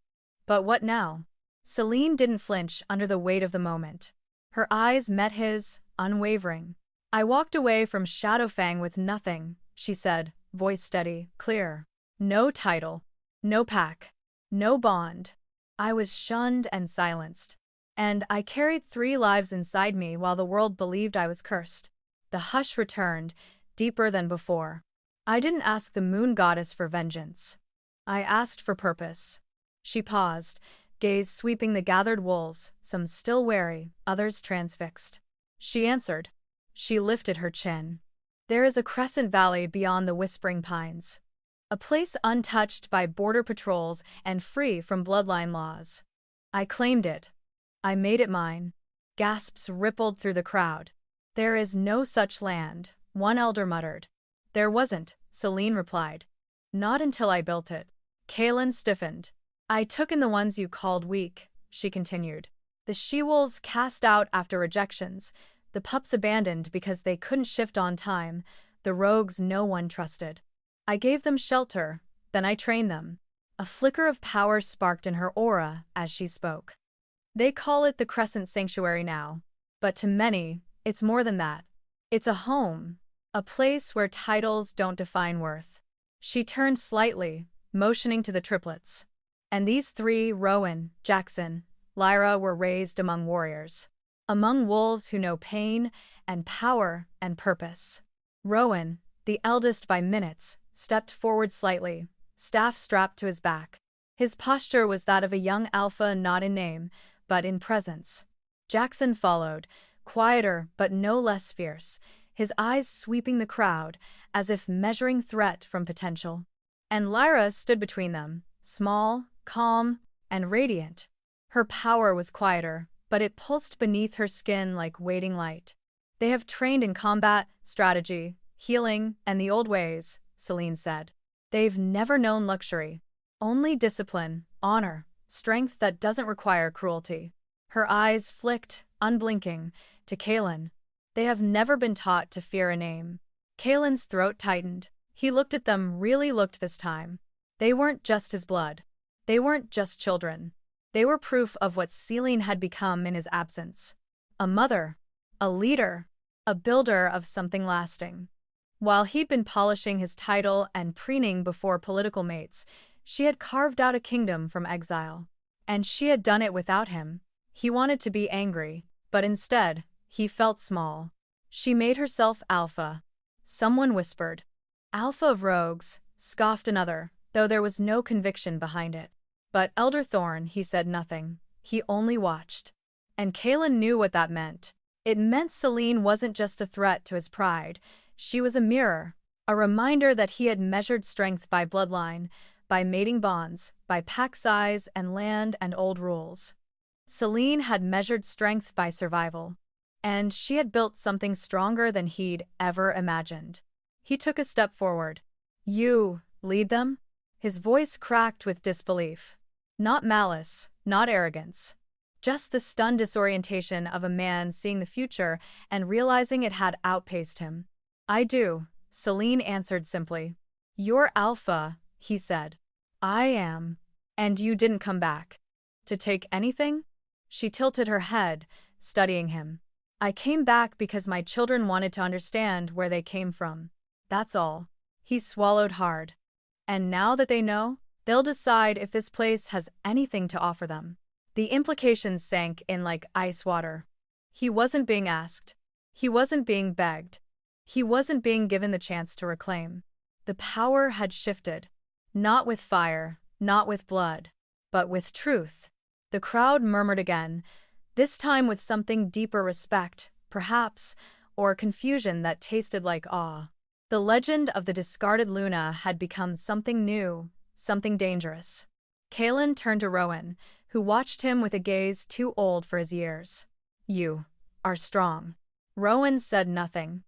But what now?" Celine didn't flinch under the weight of the moment. Her eyes met his, unwavering. "I walked away from Shadowfang with nothing," she said, voice steady, clear. "No title. No pack. No bond. I was shunned and silenced. And I carried 3 lives inside me while the world believed I was cursed." The hush returned, deeper than before. "I didn't ask the moon goddess for vengeance. I asked for purpose." She paused, gaze sweeping the gathered wolves, some still wary, others transfixed. She answered. She lifted her chin. "There is a crescent valley beyond the whispering pines. A place untouched by border patrols and free from bloodline laws. I claimed it. I made it mine." Gasps rippled through the crowd. "There is no such land," one elder muttered. "There wasn't," Celine replied. "Not until I built it." Kalen stiffened. "I took in the ones you called weak," she continued. "The she-wolves cast out after rejections, the pups abandoned because they couldn't shift on time, the rogues no one trusted. I gave them shelter, then I trained them." A flicker of power sparked in her aura as she spoke. "They call it the Crescent Sanctuary now. But to many, it's more than that. It's a home, a place where titles don't define worth." She turned slightly, motioning to the triplets. "And these 3, Rowan, Jackson, Lyra, were raised among warriors. Among wolves who know pain and power and purpose." Rowan, the eldest by minutes, stepped forward slightly, staff strapped to his back. His posture was that of a young alpha, not in name, but in presence. Jackson followed, quieter but no less fierce, his eyes sweeping the crowd as if measuring threat from potential. And Lyra stood between them, small, calm, and radiant. Her power was quieter, but it pulsed beneath her skin like waiting light. "They have trained in combat, strategy, healing, and the old ways," Celine said. "They've never known luxury. Only discipline, honor, strength that doesn't require cruelty." Her eyes flicked, unblinking, to Kalen. "They have never been taught to fear a name." Kalen's throat tightened. He looked at them, really looked this time. They weren't just his blood. They weren't just children. They were proof of what Celine had become in his absence. A mother, a leader, a builder of something lasting. While he'd been polishing his title and preening before political mates, she had carved out a kingdom from exile. And she had done it without him. He wanted to be angry, but instead, he felt small. She made herself alpha. Someone whispered. "Alpha of rogues," scoffed another, though there was no conviction behind it. But Elder Thorn, he said nothing. He only watched. And Kalen knew what that meant. It meant Celine wasn't just a threat to his pride. She was a mirror, a reminder that he had measured strength by bloodline, by mating bonds, by pack size and land and old rules. Celine had measured strength by survival. And she had built something stronger than he'd ever imagined. He took a step forward. "You lead them?" His voice cracked with disbelief. Not malice, not arrogance. Just the stunned disorientation of a man seeing the future and realizing it had outpaced him. "I do," Celine answered simply. "You're alpha," he said. "I am. And you didn't come back. To take anything?" She tilted her head, studying him. "I came back because my children wanted to understand where they came from. That's all." He swallowed hard. "And now that they know, they'll decide if this place has anything to offer them. The implications sank in like ice water. He wasn't being asked. He wasn't being begged. He wasn't being given the chance to reclaim. The power had shifted. Not with fire, not with blood, but with truth. The crowd murmured again, this time with something deeper respect, perhaps, or confusion that tasted like awe. The legend of the discarded Luna had become something new, something dangerous. Kalen turned to Rowan, who watched him with a gaze too old for his years. You are strong. Rowan said nothing,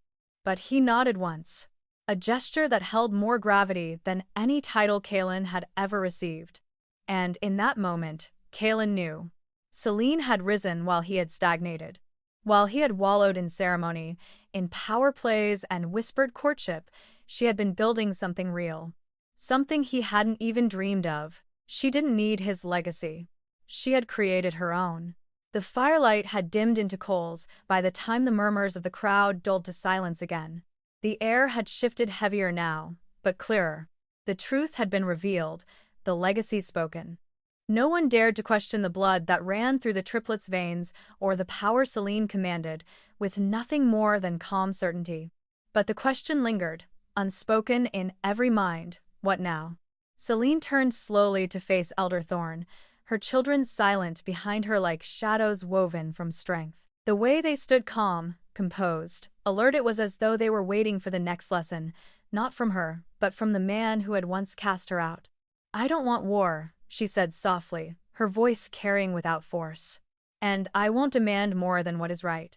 but he nodded once, a gesture that held more gravity than any title Kalen had ever received. And in that moment, Kalen knew. Celine had risen while he had stagnated. While he had wallowed in ceremony, in power plays and whispered courtship, she had been building something real. Something he hadn't even dreamed of. She didn't need his legacy. She had created her own. The firelight had dimmed into coals by the time the murmurs of the crowd dulled to silence again. The air had shifted heavier now, but clearer. The truth had been revealed, the legacy spoken. No one dared to question the blood that ran through the triplets' veins or the power Celine commanded, with nothing more than calm certainty. But the question lingered, unspoken in every mind, what now? Celine turned slowly to face Elder Thorn, her children silent behind her like shadows woven from strength. The way they stood calm, composed, alert, it was as though they were waiting for the next lesson, not from her, but from the man who had once cast her out. I don't want war, she said softly, her voice carrying without force. And I won't demand more than what is right.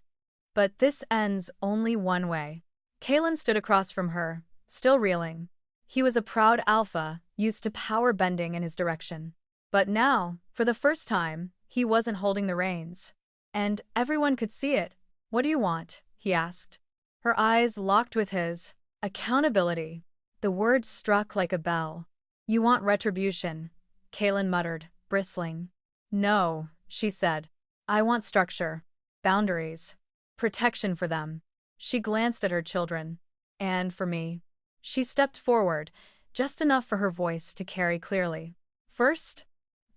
But this ends only one way. Kalen stood across from her, still reeling. He was a proud alpha, used to power bending in his direction. But now, for the first time, he wasn't holding the reins. And everyone could see it. What do you want? He asked. Her eyes locked with his. Accountability. The word struck like a bell. You want retribution, Kalen muttered, bristling. No, she said. I want structure. Boundaries. Protection for them. She glanced at her children. And for me. She stepped forward, just enough for her voice to carry clearly. First,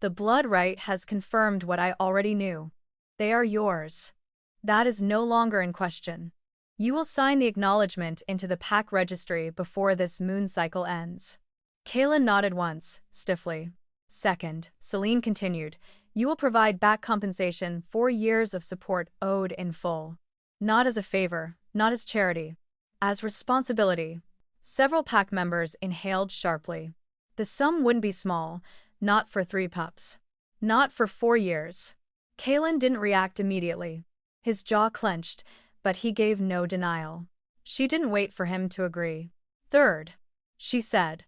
the blood right has confirmed what I already knew. They are yours. That is no longer in question. You will sign the acknowledgement into the pack registry before this moon cycle ends. Kalen nodded once, stiffly. Second, Celine continued, you will provide back compensation for years of support owed in full. Not as a favor, not as charity. As responsibility. Several pack members inhaled sharply. The sum wouldn't be small, not for 3 pups. Not for 4 years. Kalen didn't react immediately. His jaw clenched, but he gave no denial. She didn't wait for him to agree. Third, she said,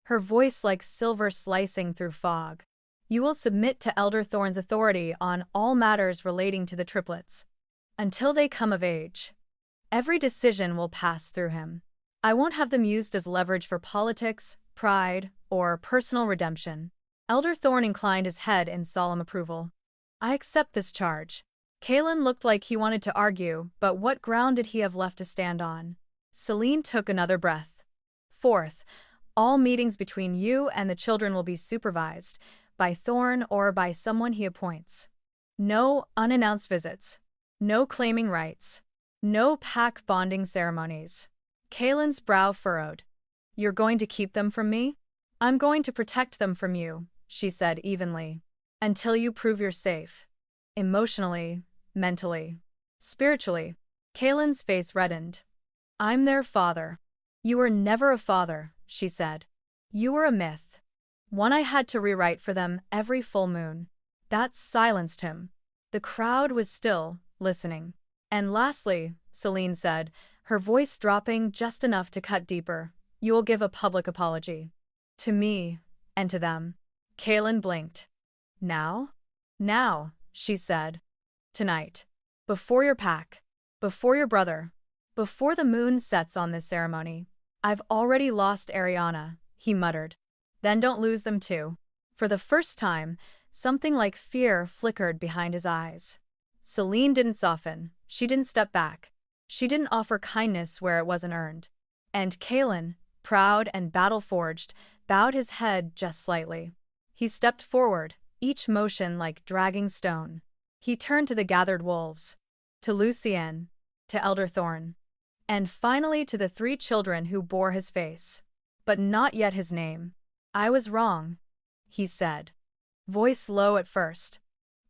her voice like silver slicing through fog. You will submit to Elder Thorn's authority on all matters relating to the triplets. Until they come of age. Every decision will pass through him. I won't have them used as leverage for politics, pride, or personal redemption. Elder Thorn inclined his head in solemn approval. I accept this charge. Kalen looked like he wanted to argue, but what ground did he have left to stand on? Celine took another breath. Fourth, all meetings between you and the children will be supervised, by Thorn or by someone he appoints. No unannounced visits. No claiming rights. No pack bonding ceremonies. Kalen's brow furrowed. You're going to keep them from me? I'm going to protect them from you, she said evenly. Until you prove you're safe. Emotionally, mentally, spiritually. Kalen's face reddened. I'm their father. You were never a father, she said. You were a myth. One I had to rewrite for them every full moon. That silenced him. The crowd was still, listening. And lastly, Celine said, her voice dropping just enough to cut deeper, you will give a public apology. To me, and to them. Kalen blinked. Now? Now, she said. Tonight. Before your pack. Before your brother. Before the moon sets on this ceremony. I've already lost Ariana, he muttered. Then don't lose them too. For the first time, something like fear flickered behind his eyes. Celine didn't soften. She didn't step back. She didn't offer kindness where it wasn't earned. And Kalen, proud and battle-forged, bowed his head just slightly. He stepped forward, each motion like dragging stone. He turned to the gathered wolves, to Lucien, to Elder Thorn, and finally to the 3 children who bore his face, but not yet his name. "I was wrong," he said, voice low at first.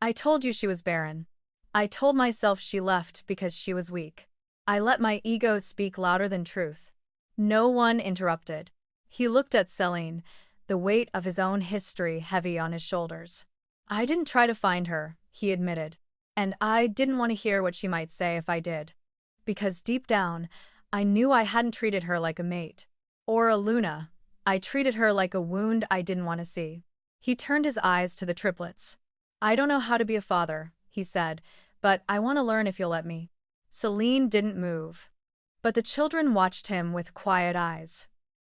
"I told you she was barren. I told myself she left because she was weak. I let my ego speak louder than truth." No one interrupted. He looked at Celine, the weight of his own history heavy on his shoulders. "I didn't try to find her," he admitted, "and I didn't want to hear what she might say if I did. Because deep down, I knew I hadn't treated her like a mate. Or a Luna. I treated her like a wound I didn't want to see." He turned his eyes to the triplets. "I don't know how to be a father," he said, "but I want to learn if you'll let me." Celine didn't move, but the children watched him with quiet eyes.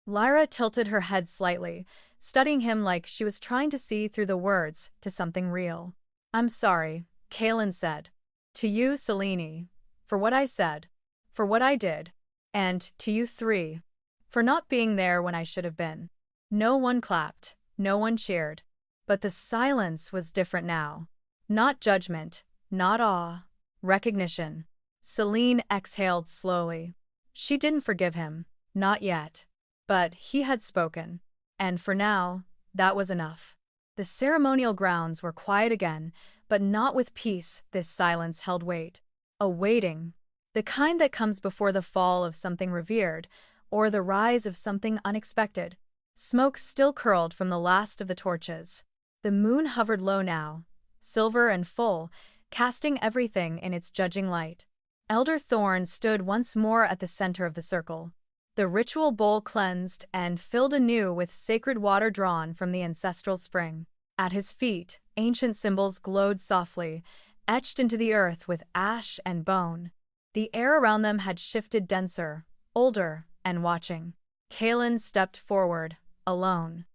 Lyra tilted her head slightly, studying him like she was trying to see through the words to something real. "I'm sorry," Kaelin said. "To you, Selene, for what I said, for what I did, and to you 3, for not being there when I should have been." No one clapped, no one cheered, but the silence was different now. Not judgment, not awe, recognition. Celine exhaled slowly. She didn't forgive him, not yet. But he had spoken, and for now, that was enough. The ceremonial grounds were quiet again, but not with peace. This silence held weight. A waiting. The kind that comes before the fall of something revered, or the rise of something unexpected. Smoke still curled from the last of the torches. The moon hovered low now, silver and full, casting everything in its judging light. Elder Thorn stood once more at the center of the circle. The ritual bowl cleansed and filled anew with sacred water drawn from the ancestral spring. At his feet, ancient symbols glowed softly, etched into the earth with ash and bone. The air around them had shifted denser, older, and watching. Kaelin stepped forward, alone.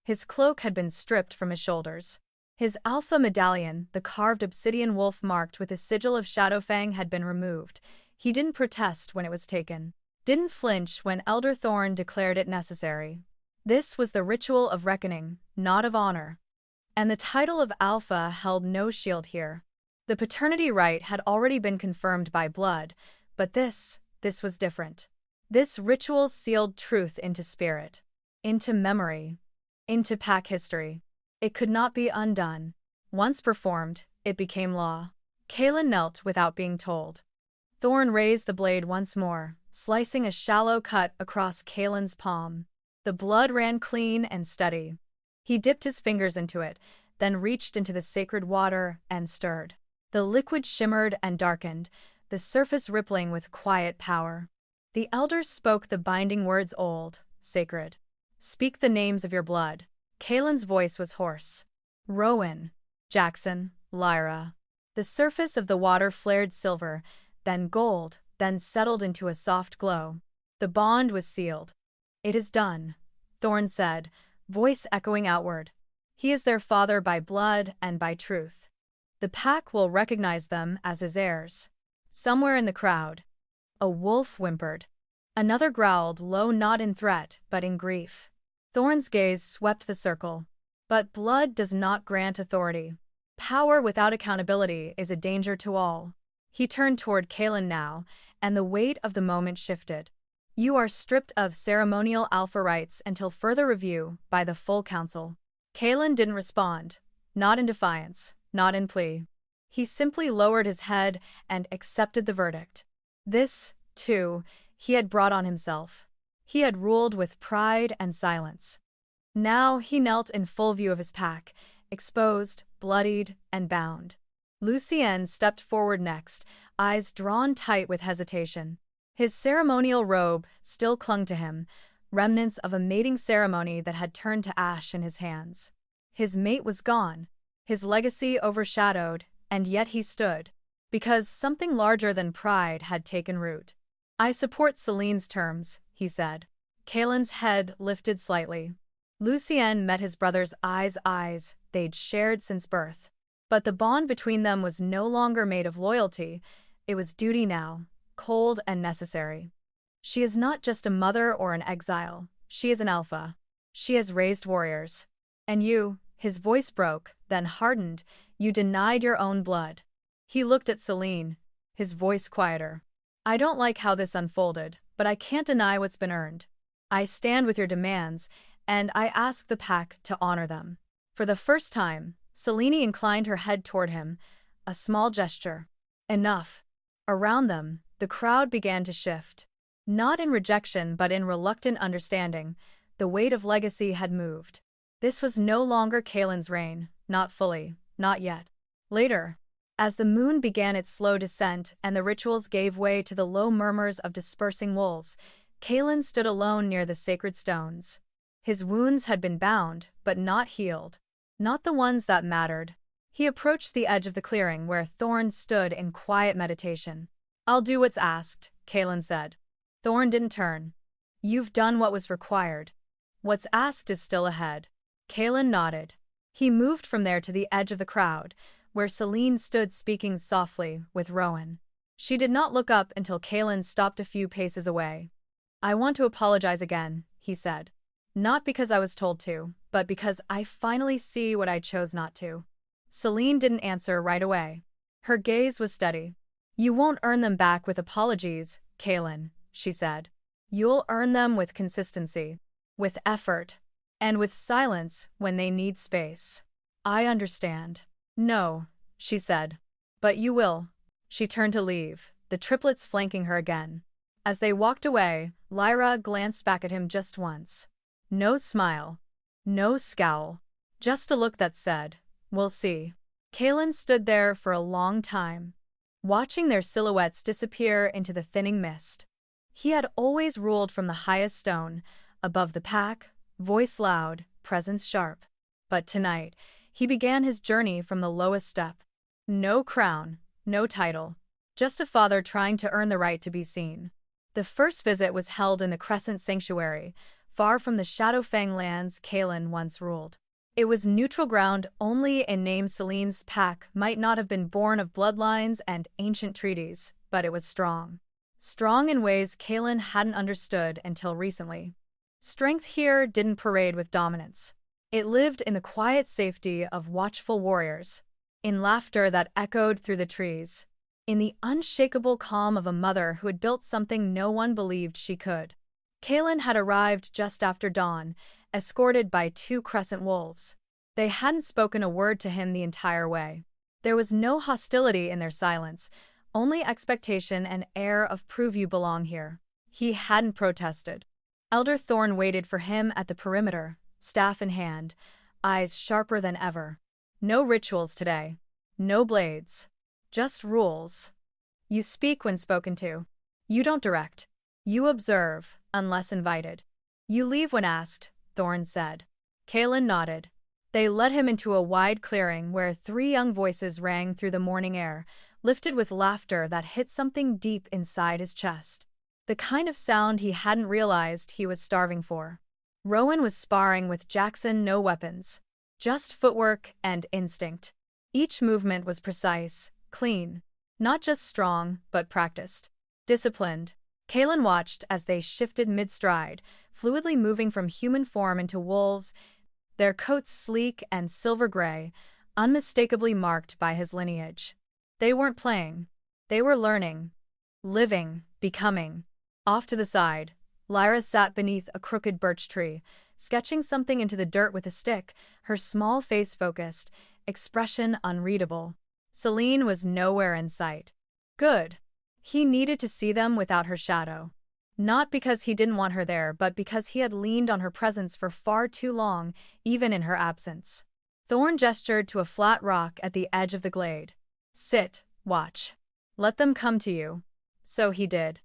His cloak had been stripped from his shoulders. His alpha medallion, the carved obsidian wolf marked with a sigil of Shadowfang, had been removed. He didn't protest when it was taken. Didn't flinch when Elder Thorn declared it necessary. This was the ritual of reckoning, not of honor. And the title of Alpha held no shield here. The paternity right had already been confirmed by blood, but this was different. This ritual sealed truth into spirit, into memory, into pack history. It could not be undone. Once performed, it became law. Kaelin knelt without being told. Thorn raised the blade once more, slicing a shallow cut across Kaelin's palm. The blood ran clean and steady. He dipped his fingers into it, then reached into the sacred water and stirred. The liquid shimmered and darkened, the surface rippling with quiet power. The elders spoke the binding words old, sacred. "Speak the names of your blood." Kaelin's voice was hoarse. "Rowan, Jackson, Lyra." The surface of the water flared silver, then gold, then settled into a soft glow. The bond was sealed. "It is done," Thorn said, voice echoing outward. "He is their father by blood and by truth. The pack will recognize them as his heirs." Somewhere in the crowd, a wolf whimpered. Another growled low, not in threat, but in grief. Thorn's gaze swept the circle. But blood does not grant authority. Power without accountability is a danger to all. He turned toward Kaelin now, and the weight of the moment shifted. "You are stripped of ceremonial alpha rights until further review by the full council." Kaelin didn't respond, not in defiance, not in plea. He simply lowered his head and accepted the verdict. This, too, he had brought on himself. He had ruled with pride and silence. Now he knelt in full view of his pack, exposed, bloodied, and bound. Lucien stepped forward next, eyes drawn tight with hesitation. His ceremonial robe still clung to him, remnants of a mating ceremony that had turned to ash in his hands. His mate was gone, his legacy overshadowed, and yet he stood. Because something larger than pride had taken root. "I support Celine's terms," he said. Kaelin's head lifted slightly. Lucien met his brother's eyes they'd shared since birth. But the bond between them was no longer made of loyalty, it was duty now, cold and necessary. "She is not just a mother or an exile, she is an alpha. She has raised warriors. And you, His voice broke, then hardened. "You denied your own blood." He looked at Celine, his voice quieter. "I don't like how this unfolded, but I can't deny what's been earned. I stand with your demands, and I ask the pack to honor them." For the first time, Celine inclined her head toward him, a small gesture. Enough. Around them, the crowd began to shift. Not in rejection but in reluctant understanding. The weight of legacy had moved. This was no longer Kaelin's reign, not fully, not yet. Later, as the moon began its slow descent and the rituals gave way to the low murmurs of dispersing wolves, Kaelin stood alone near the sacred stones. His wounds had been bound, but not healed. Not the ones that mattered. He approached the edge of the clearing where Thorn stood in quiet meditation. "I'll do what's asked," Kaelin said. Thorn didn't turn. "You've done what was required. What's asked is still ahead." Kaelin nodded. He moved from there to the edge of the crowd, where Celine stood speaking softly with Rowan. She did not look up until Kaelin stopped a few paces away. "I want to apologize again," he said. "Not because I was told to, but because I finally see what I chose not to." Celine didn't answer right away. Her gaze was steady. "You won't earn them back with apologies, Kaelin," she said. "You'll earn them with consistency, with effort, and with silence when they need space." "I understand." "No," she said. "But you will." She turned to leave, the triplets flanking her again. As they walked away, Lyra glanced back at him just once. No smile. No scowl. Just a look that said, "We'll see." Kaelin stood there for a long time, watching their silhouettes disappear into the thinning mist. He had always ruled from the highest stone, above the pack, voice loud, presence sharp. But tonight, he began his journey from the lowest step. No crown, no title, just a father trying to earn the right to be seen. The first visit was held in the Crescent Sanctuary, far from the Shadowfang lands Kaelin once ruled. It was neutral ground only in name. Celine's pack might not have been born of bloodlines and ancient treaties, but it was strong. Strong in ways Kaelin hadn't understood until recently. Strength here didn't parade with dominance. It lived in the quiet safety of watchful warriors, in laughter that echoed through the trees, in the unshakable calm of a mother who had built something no one believed she could. Kaelin had arrived just after dawn, escorted by 2 crescent wolves. They hadn't spoken a word to him the entire way. There was no hostility in their silence, only expectation and air of "prove you belong here." He hadn't protested. Elder Thorn waited for him at the perimeter, staff in hand, eyes sharper than ever. No rituals today. No blades. Just rules. You speak when spoken to. You don't direct. You observe, unless invited. You leave when asked, Thorn said. Kaelin nodded. They led him into a wide clearing where 3 young voices rang through the morning air, lifted with laughter that hit something deep inside his chest. The kind of sound he hadn't realized he was starving for. Rowan was sparring with Jackson, no weapons. Just footwork and instinct. Each movement was precise, clean. Not just strong, but practiced. Disciplined. Kaelin watched as they shifted mid-stride, fluidly moving from human form into wolves, their coats sleek and silver-gray, unmistakably marked by his lineage. They weren't playing. They were learning. Living. Becoming. Off to the side, Lyra sat beneath a crooked birch tree, sketching something into the dirt with a stick, her small face focused, expression unreadable. Celine was nowhere in sight. Good. He needed to see them without her shadow. Not because he didn't want her there, but because he had leaned on her presence for far too long, even in her absence. Thorn gestured to a flat rock at the edge of the glade. Sit, watch. Let them come to you. So he did.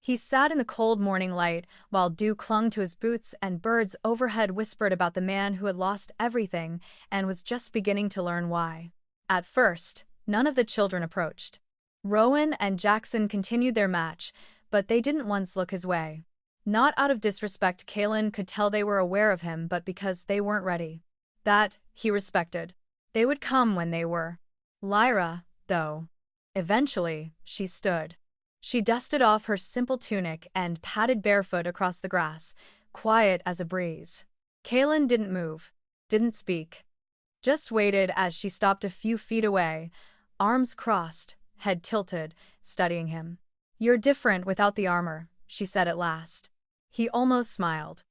He sat in the cold morning light while dew clung to his boots and birds overhead whispered about the man who had lost everything and was just beginning to learn why. At first, none of the children approached. Rowan and Jackson continued their match, but they didn't once look his way. Not out of disrespect, Kaelin could tell they were aware of him, but because they weren't ready. That, he respected. They would come when they were. Lyra, though. Eventually, she stood. She dusted off her simple tunic and padded barefoot across the grass, quiet as a breeze. Kaelin didn't move, didn't speak. just waited as she stopped a few feet away, arms crossed, head tilted, studying him. "You're different without the armor," she said at last. He almost smiled.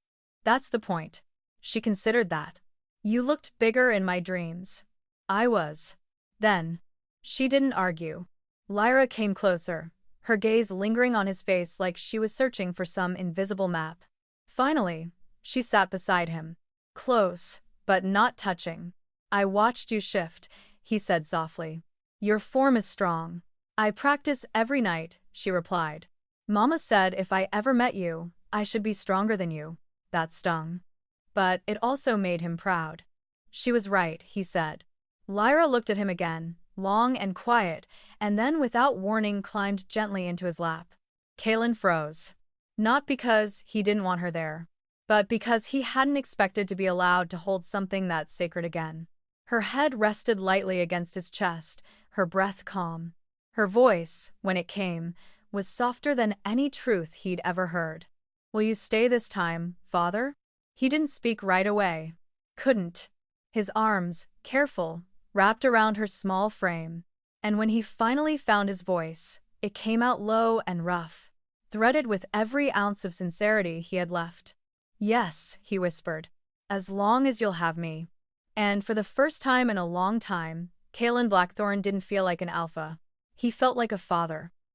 "That's the point." She considered that. "You looked bigger in my dreams." I was. Then. She didn't argue. Lyra came closer, her gaze lingering on his face like she was searching for some invisible map. Finally, she sat beside him. Close, but not touching. "I watched you shift," he said softly. "Your form is strong." "I practice every night," she replied. "Mama said if I ever met you, I should be stronger than you." That stung. But it also made him proud. She was right, he said. Lyra looked at him again, long and quiet, and then without warning climbed gently into his lap. Kalen froze. Not because he didn't want her there, but because he hadn't expected to be allowed to hold something that sacred again. Her head rested lightly against his chest, her breath calm. Her voice, when it came, was softer than any truth he'd ever heard. "Will you stay this time, Father?" He didn't speak right away. Couldn't. His arms, careful, wrapped around her small frame. And when he finally found his voice, it came out low and rough, threaded with every ounce of sincerity he had left. "Yes," he whispered. "As long as you'll have me." And for the first time in a long time, Kalen Blackthorn didn't feel like an alpha. He felt like a father.